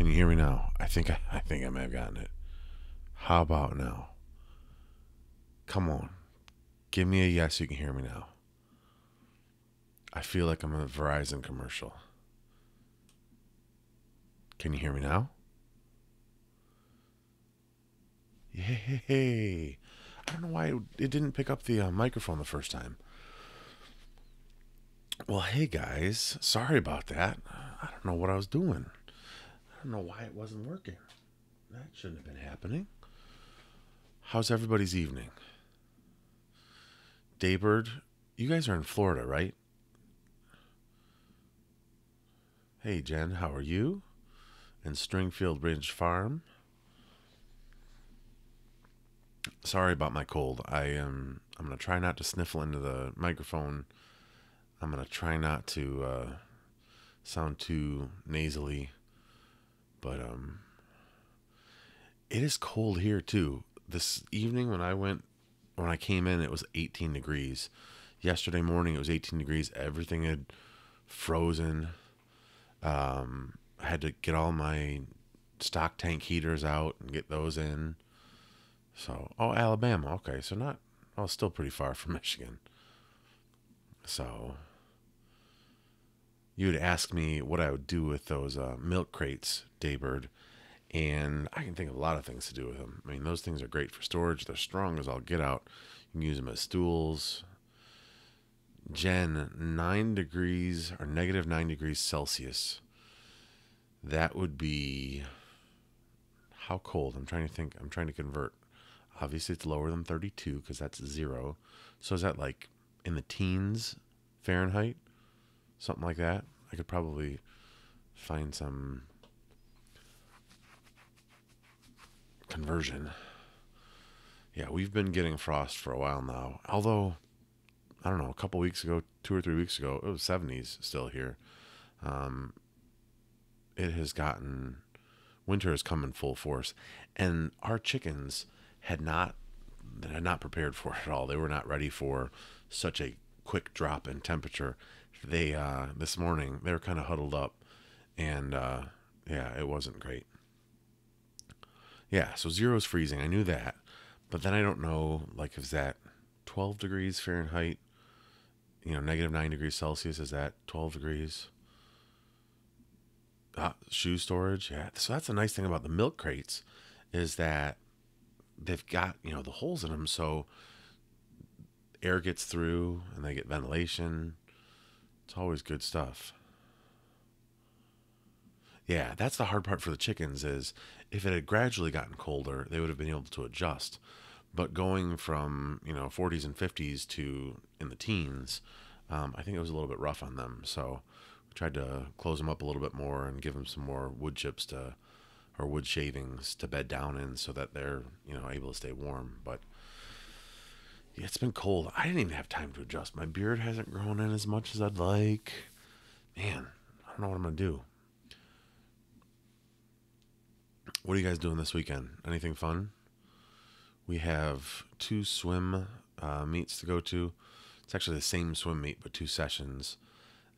Can you hear me now? I think I may have gotten it. How about now? Come on. Give me a yes you can hear me now. I feel like I'm in a Verizon commercial. Can you hear me now? Yay. I don't know why it didn't pick up the microphone the first time. Well, hey guys. Sorry about that. I don't know what I was doing. I don't know why it wasn't working. That shouldn't have been happening. How's everybody's evening? Daybird, you guys are in Florida, right? Hey Jen, how are you? In Stringfield Ridge Farm. Sorry about my cold. I'm gonna try not to sniffle into the microphone. I'm gonna try not to sound too nasally, but it is cold here too. This evening when I came in, it was 18 degrees. Yesterday morning it was 18 degrees. Everything had frozen. I had to get all my stock tank heaters out and get those in. So, oh, Alabama. Okay, so not, well, still pretty far from Michigan. So, you would ask me what I would do with those milk crates, Daybird, and I can think of a lot of things to do with them. I mean, those things are great for storage. They're strong as all get out. You can use them as stools. Jen, 9 degrees or negative 9 degrees Celsius. That would be how cold? I'm trying to think. I'm trying to convert. Obviously, it's lower than 32 because that's zero. So is that like in the teens Fahrenheit? Something like that. I could probably find some conversion. Yeah, we've been getting frost for a while now. Although, I don't know, a couple weeks ago, 2 or 3 weeks ago, it was 70s still here. Um, it has gotten, winter has come in full force. And our chickens had not, had not prepared for it at all. They were not ready for such a quick drop in temperature. They, this morning, they were kind of huddled up. And, yeah, it wasn't great. Yeah, so zero is freezing. I knew that. But then I don't know, like, is that 12 degrees Fahrenheit? Negative 9 degrees Celsius, is that 12 degrees? Shoe storage, yeah. So that's a nice thing about the milk crates is that they've got, the holes in them so air gets through and they get ventilation. It's always good stuff. Yeah, that's the hard part for the chickens is if it had gradually gotten colder, they would have been able to adjust. But going from 40s and 50s to in the teens, I think it was a little bit rough on them. So we tried to close them up a little bit more and give them some more wood chips to or wood shavings to bed down in so that they're able to stay warm. But yeah, it's been cold. I didn't even have time to adjust. My beard hasn't grown in as much as I'd like. Man, I don't know what I'm gonna do. What are you guys doing this weekend? Anything fun? We have two swim meets to go to. It's actually the same swim meet, but two sessions.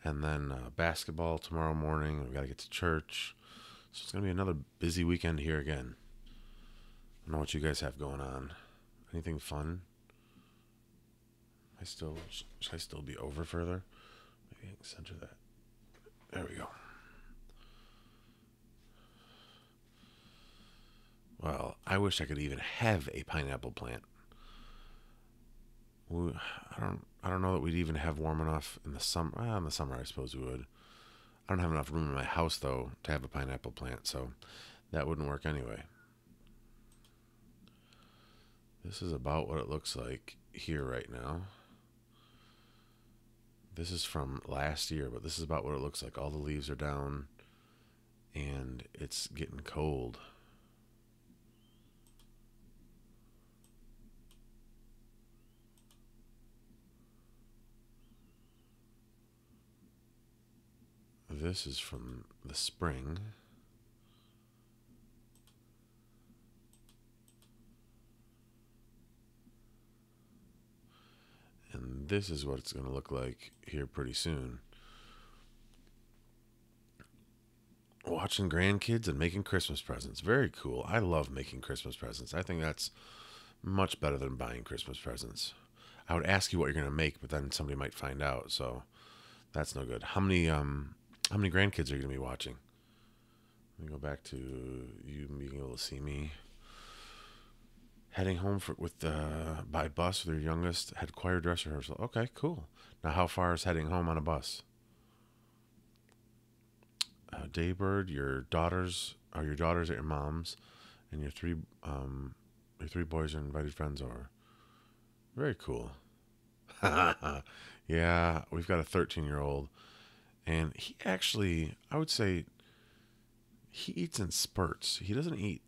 And then basketball tomorrow morning. We've got to get to church. So it's going to be another busy weekend here again. I don't know what you guys have going on. Anything fun? Should I still be over further? Maybe I can center that. There we go. Well, I wish I could even have a pineapple plant. I don't know that we'd even have warm enough in the summer. Well, in the summer, I suppose we would. I don't have enough room in my house though to have a pineapple plant, so that wouldn't work anyway. This is about what it looks like here right now. This is from last year, but this is about what it looks like. All the leaves are down and it's getting cold. This is from the spring. And this is what it's going to look like here pretty soon. Watching grandkids and making Christmas presents. Very cool. I love making Christmas presents. I think that's much better than buying Christmas presents. I would ask you what you're going to make, but then somebody might find out. So that's no good. How many grandkids are you going to be watching? Let me go back to you being able to see me. Heading home by bus with your youngest, had choir dress rehearsal. Okay, cool. Now, how far is heading home on a bus? Daybird, your daughters at your mom's, and your three boys are invited friends over. Very cool. Yeah, we've got a 13-year-old, and he actually, I would say, he eats in spurts. He doesn't eat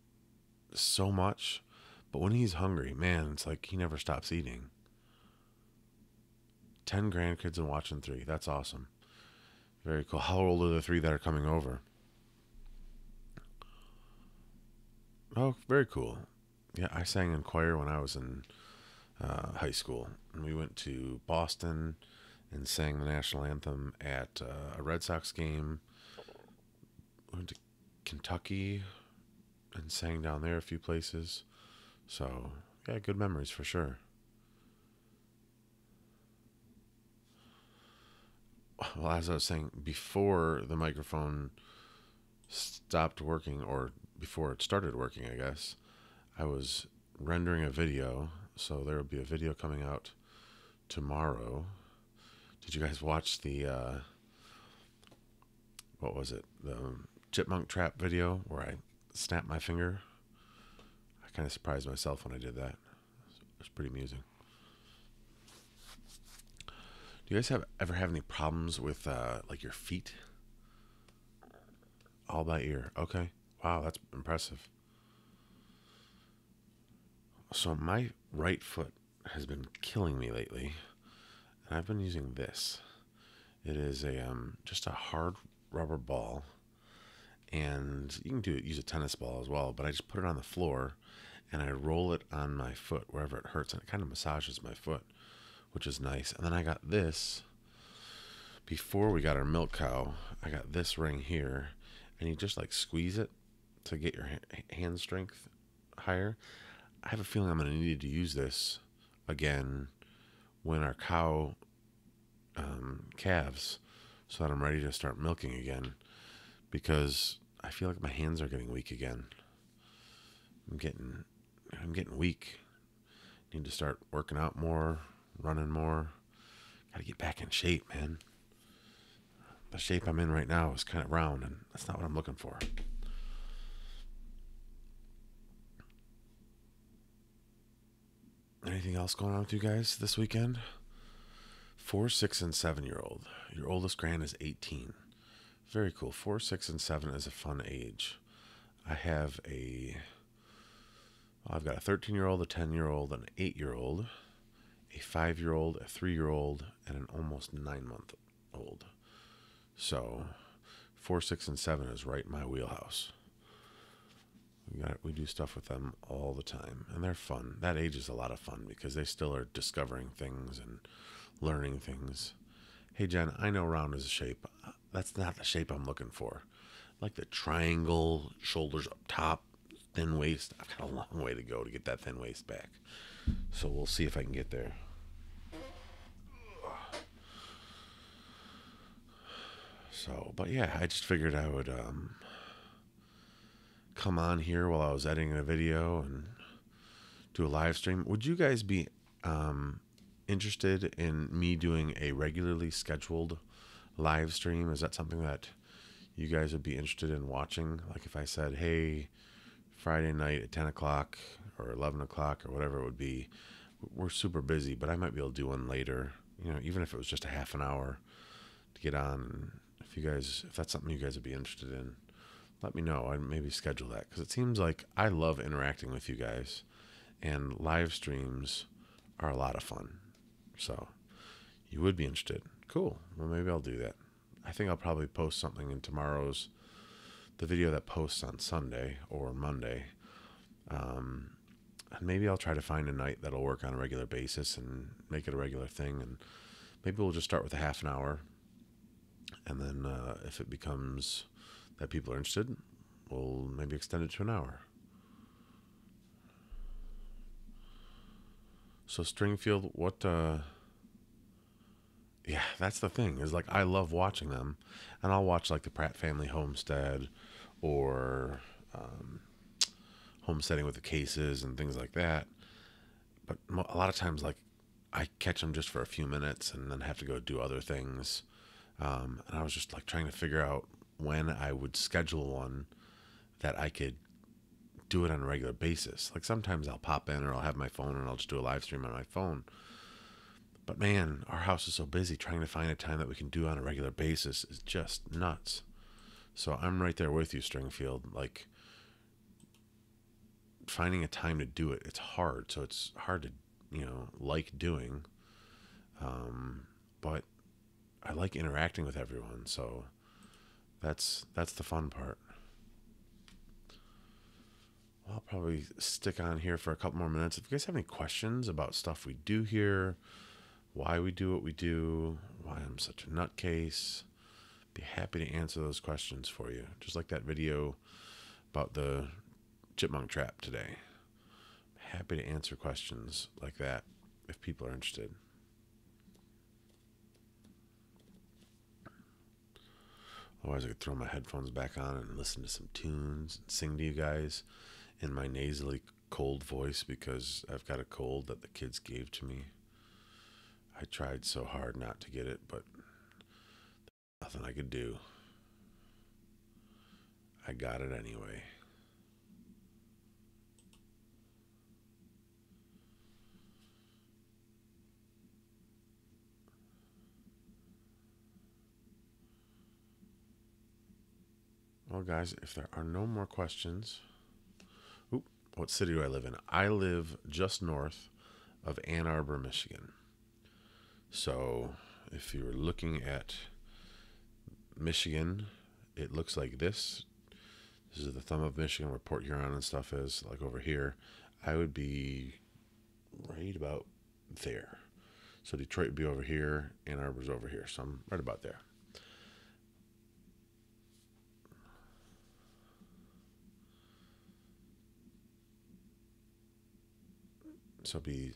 so much, but when he's hungry, man, it's like he never stops eating. 10 grandkids and watching three. That's awesome. Very cool. How old are the three that are coming over? Oh, very cool. Yeah, I sang in choir when I was in high school, and we went to Boston and sang the national anthem at a Red Sox game. We went to Kentucky and sang down there a few places. So, yeah, good memories for sure. Well, as I was saying, before the microphone stopped working, or before it started working, I guess, I was rendering a video. So there will be a video coming out tomorrow. Did you guys watch what was it? The chipmunk trap video where I snapped my finger? I kind of surprised myself when I did that. It was pretty amusing. Do you guys ever have any problems with like your feet? All by ear. Okay. Wow, that's impressive. So my right foot has been killing me lately, and I've been using this. It is just a hard rubber ball, and you can use a tennis ball as well. But I just put it on the floor, and I roll it on my foot wherever it hurts, and it kind of massages my foot, which is nice. And then I got this before we got our milk cow. I got this ring here, and you just like squeeze it to get your hand strength higher. I have a feeling I'm going to need to use this again when our cow calves, so that I'm ready to start milking again, because I feel like my hands are getting weak again. I'm getting weak. Need to start working out more, running more. Got to get back in shape, man. The shape I'm in right now is kind of round, and that's not what I'm looking for. Anything else going on with you guys this weekend? 4, 6, and 7-year-old. Your oldest grand is 18. Very cool. 4, 6, and 7 is a fun age. I've got a 13-year-old, a 10-year-old, an 8-year-old, a 5-year-old, a 3-year-old, and an almost 9-month-old. So 4, 6, and 7 is right in my wheelhouse. We do stuff with them all the time, and they're fun. That age is a lot of fun because they still are discovering things and learning things. Hey, Jen, I know round is a shape. That's not the shape I'm looking for. Like the triangle, shoulders up top, thin waist. I've got a long way to go to get that thin waist back. So we'll see if I can get there. So, but yeah, I just figured I would come on here while I was editing a video and do a live stream. Would you guys be interested in me doing a regularly scheduled live stream? Is that something that you guys would be interested in watching? Like if I said, hey, Friday night at 10 o'clock or 11 o'clock or whatever it would be, we're super busy, but I might be able to do one later, even if it was just a half an hour to get on. If that's something you guys would be interested in, let me know. I'd maybe schedule that, because it seems like I love interacting with you guys, and live streams are a lot of fun. So you would be interested. Cool. Well, maybe I'll do that. I think I'll probably post something in the video that posts on Sunday or Monday. And maybe I'll try to find a night that'll work on a regular basis and make it a regular thing. And maybe we'll just start with a half an hour. And then if it becomes that people are interested, we'll maybe extend it to an hour. So Stringfield, what yeah, that's the thing. Is like I love watching them, and I'll watch like the Pratt Family Homestead, or um, Homesteading with the Cases and things like that. But a lot of times, like I catch them just for a few minutes and then have to go do other things. And I was just like trying to figure out when I would schedule one that I could do it on a regular basis. Like sometimes I'll pop in or I'll have my phone and I'll just do a live stream on my phone. But man, our house is so busy, trying to find a time that we can do on a regular basis is just nuts. So I'm right there with you, Stringfield. Like finding a time to do it, it's hard. So it's hard to, like doing. But I like interacting with everyone. So that's the fun part. I'll probably stick on here for a couple more minutes. If you guys have any questions about stuff we do here, why we do what we do, why I'm such a nutcase, be happy to answer those questions for you. Just like that video about the chipmunk trap today. Happy to answer questions like that if people are interested. Otherwise, I could throw my headphones back on and listen to some tunes and sing to you guys in my nasally cold voice because I've got a cold that the kids gave to me. I tried so hard not to get it, but nothing I could do. I got it anyway. Well, guys, if there are no more questions... What city do I live in? I live just north of Ann Arbor, Michigan. So if you're looking at Michigan, it looks like this. This is the thumb of Michigan where Port Huron and stuff is, like over here. I would be right about there. So Detroit would be over here, Ann Arbor's over here. So I'm right about there. So it'd be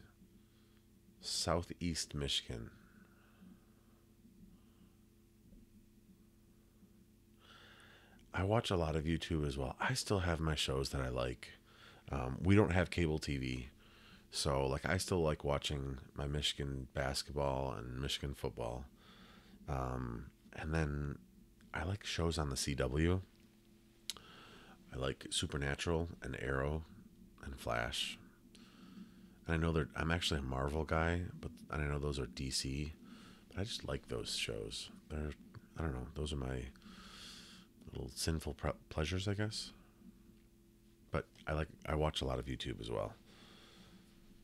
southeast Michigan. I watch a lot of YouTube as well. I still have my shows that I like. We don't have cable TV. So like I still like watching my Michigan basketball and Michigan football. And then I like shows on the CW. I like Supernatural and Arrow and Flash. And I know I'm actually a Marvel guy, but I know those are DC. But I just like those shows. I don't know, those are my little sinful pleasures, I guess. But I watch a lot of YouTube as well.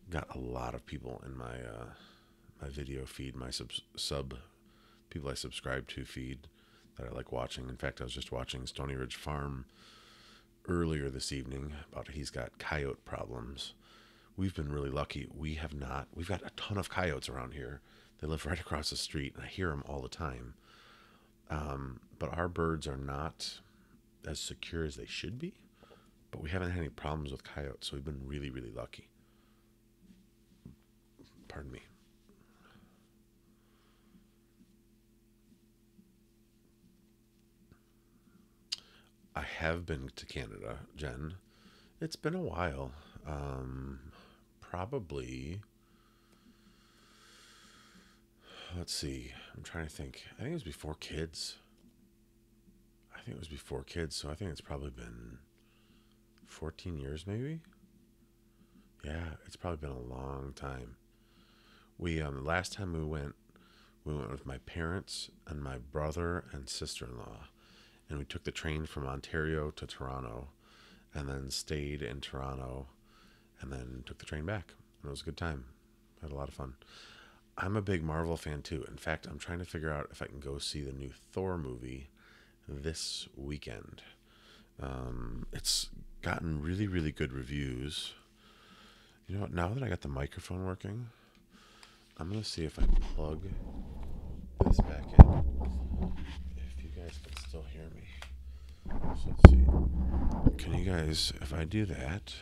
Got a lot of people in my my video feed, my sub people I subscribe to feed that I like watching. In fact, I was just watching Stony Ridge Farm earlier this evening about he's got coyote problems. We've been really lucky. We've got a ton of coyotes around here. They live right across the street, and I hear them all the time. But our birds are not as secure as they should be. But we haven't had any problems with coyotes, so we've been really, really lucky. Pardon me. I have been to Canada, Jen. It's been a while. Probably. Let's see. I'm trying to think. I think it was before kids. So I think it's probably been 14 years, maybe. Yeah, it's probably been a long time. We the last time we went with my parents and my brother and sister-in-law, and we took the train from Ontario to Toronto, and then stayed in Toronto, and then took the train back. And it was a good time. I had a lot of fun. I'm a big Marvel fan too. In fact, I'm trying to figure out if I can go see the new Thor movie this weekend. It's gotten really, really good reviews. You know what? Now that I got the microphone working, I'm going to see if I plug this back in. If you guys can still hear me. let's see. Can you guys, if I do that,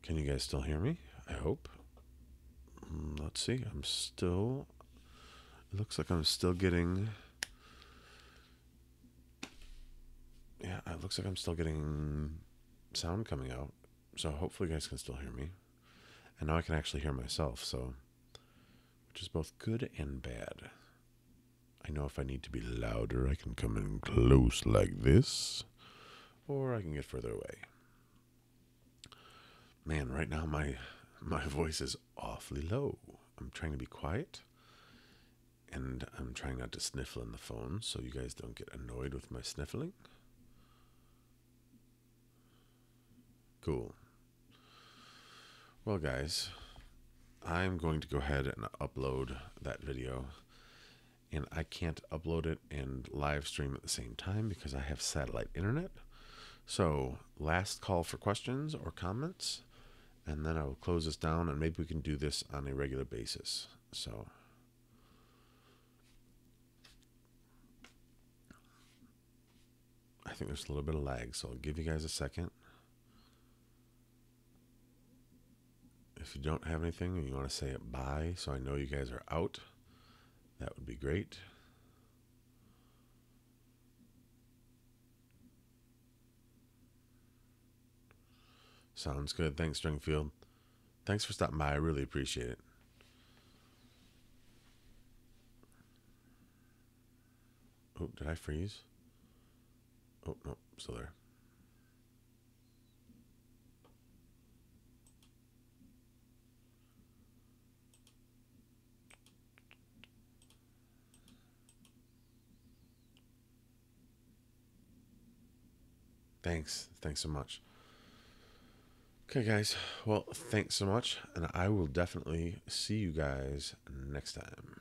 can you guys still hear me? I hope. Let's see. It looks like I'm still getting, yeah, it looks like I'm still getting sound coming out. So hopefully you guys can still hear me. And now I can actually hear myself, so, which is both good and bad. I know if I need to be louder, I can come in close like this, or I can get further away. Man, right now my voice is awfully low. I'm trying to be quiet, and I'm trying not to sniffle in the phone so you guys don't get annoyed with my sniffling. Cool. Well, guys, I'm going to go ahead and upload that video, and I can't upload it and live stream at the same time because I have satellite internet. So, last call for questions or comments, and then I will close this down, and maybe we can do this on a regular basis. So, I think there's a little bit of lag, so I'll give you guys a second. If you don't have anything and you want to say it bye so I know you guys are out, that would be great. Sounds good. Thanks, Stringfield. Thanks for stopping by. I really appreciate it. Oh, did I freeze? Oh, no, still there. Thanks. Thanks so much. Okay, guys. Well, thanks so much, and I will definitely see you guys next time.